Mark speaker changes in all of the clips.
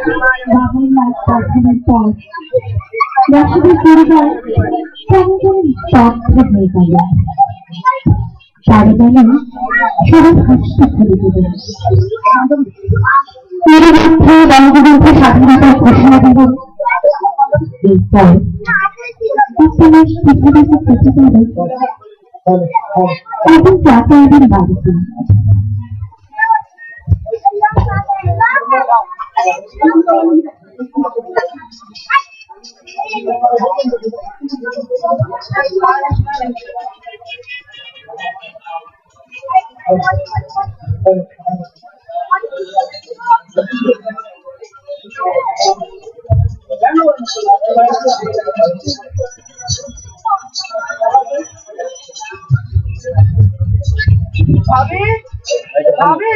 Speaker 1: বাবার মায়ের প্রার্থনার পর রাশিদের পরিবার কেমন স্তব্ধ হয়ে গেল। তারা যেন সবাই হাসতে শুরু করে। নিরবচ্ছ বঙ্গবন্ধু স্বাধীনতার ঘোষণা দিল। এরপর একটা মাস পৃথিবীতে কেটে গেল। এখন চাচা এলেন বাড়িতে।
Speaker 2: ভাবি ভাবি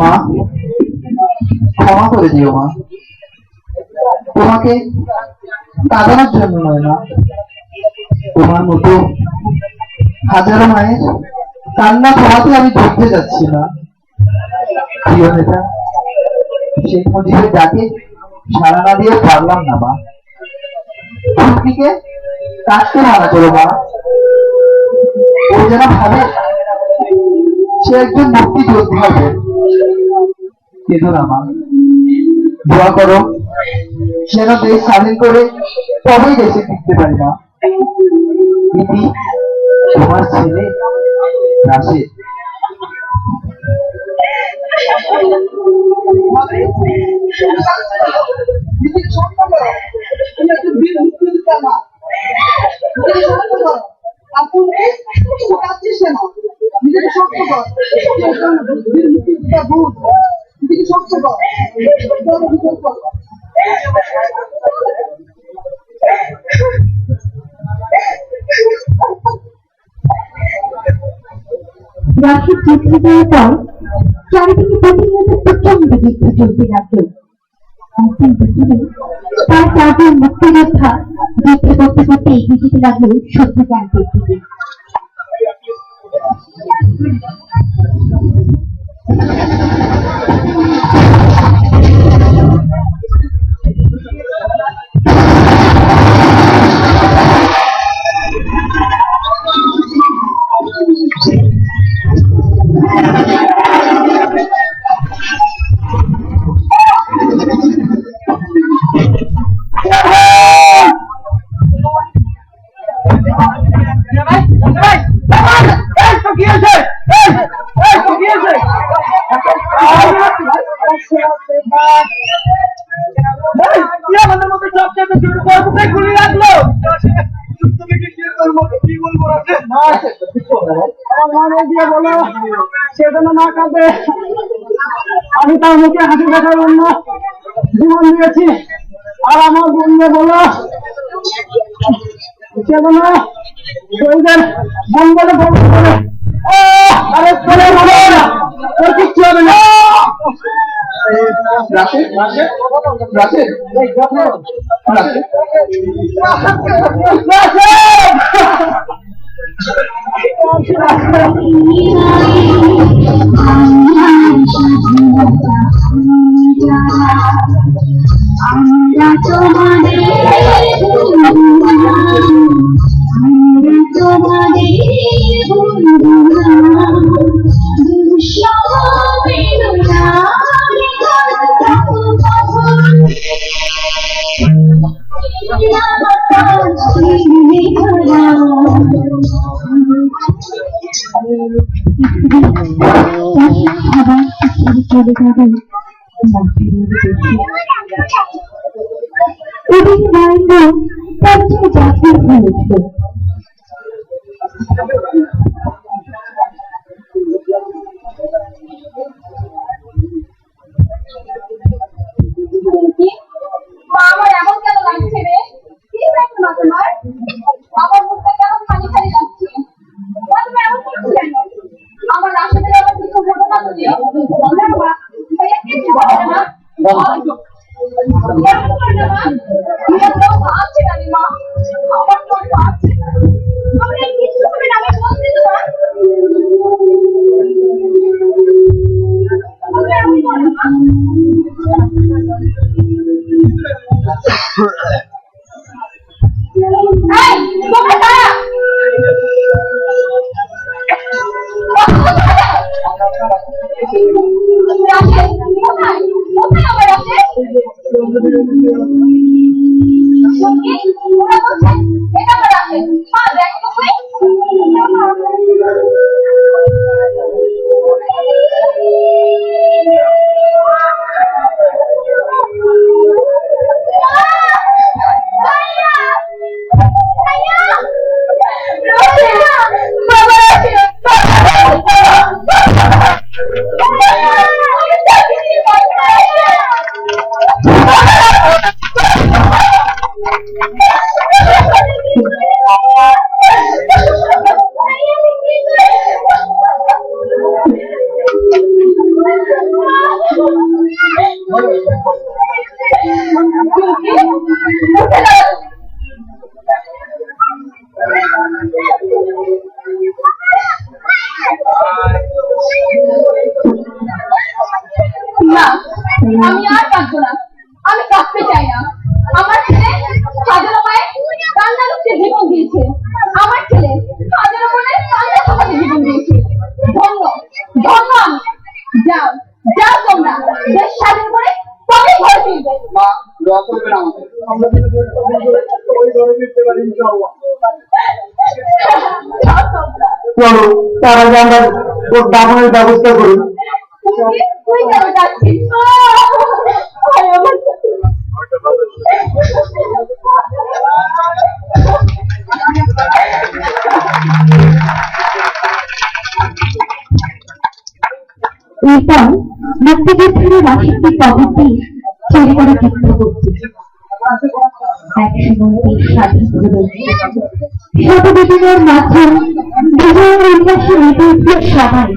Speaker 3: মা, ক্ষমা করে দিও মা। তোমাকে কাঁদানোর জন্য নয় মা, তোমার মতো হাজারো মায়ের কান্না থামাতে আমি ধরতে যাচ্ছি না। প্রিয় নেতা শেখ মুজিবের ডাকে সাড়া না দিয়ে পারলাম না মা। খুশিকে কাটতে মানা করো মা। ও যেন ভাবে সে একজন মুক্তিযোদ্ধা হবে। কেঁদো না মা, দোয়া করো যেন দেশ স্বাধীন করে তবেই দেশে ফিরতে পারি মা। ইতি তোমার ছেলে রাশেদ।
Speaker 1: রাশিদ চিঠি দেওয়ার পর চারিদিকে প্রতিনিয়ত প্রচন্ড যুদ্ধ চলতে লাগলো। একদিন পৃথিবী তার চারজন মুক্তিযোদ্ধা যুদ্ধ করতে করতে এগিয়ে যেতে লাগলো শত্রু ক্যাম্পের দিকে।
Speaker 2: আমি তার মুখে হাসি দেখার জন্য জীবন দিয়েছি। আর আমার বন্ধু বলো সে যেন শহীদের মঙ্গলে কিচ্ছু হবে না।
Speaker 3: রাশেদ রাশেদ রাশেদ
Speaker 1: আমরা তোমাদের চলে যাবেন ওদিকে নরেন্দ্র তার জন্য জাগ্রত হয়ে উঠল।
Speaker 4: আমার এমন কেন লাগছে রে? কি হয়েছে মা তোমার? আমার মুখটা কেমন খালি খালি লাগছে? মা তুমি এমন করছো কেন? আমার রাশেদের আবার কিছু হলো না তো? মা ভাইয়া কিছু হবে না? আছে না মা, আমার তো আছে। আমার কিছু হবে না, আমি বলছি তো মা। এমন করো মা। এই তোমরা কারা? রাশেদ কোথায়? কোথায় আমার রাশেদ? সত্যি ওরা বলছে এটা আমার রাশেদ। মা দেখো তো তুই। না, আমি আর কাঁদবো না, আমি কাঁদতে চাই না। আমার ছেলে হাজারো মায়ের কান্না লুকতে জীবন দিয়েছে, আমার ছেলে হাজারো মনের কান্না সমাজে জীবন দিয়েছে। ধন্য ধন্য আমি। যাও যাও তোমরা দেশ স্বাধীন করে তবে ঘরে ফিরবে।
Speaker 2: মা দোয়া করবেন আমাকে, আমরা ওই ঘরে ফিরতে পারি ইনশাআল্লাহ। চলো তার আগে আমরা ওর দাফনের ব্যবস্থা করি।
Speaker 4: তুই কেন যাচ্ছিস?
Speaker 1: এরপর মুক্তিযোদ্ধারা রাশিদকে কবর দিয়ে চলে করে চিন্তা করছে। একসময় এই স্বাধীন শতবিদিনের মাধ্যমে বিজয়ের উল্লাসে মেতে উঠল সবাই।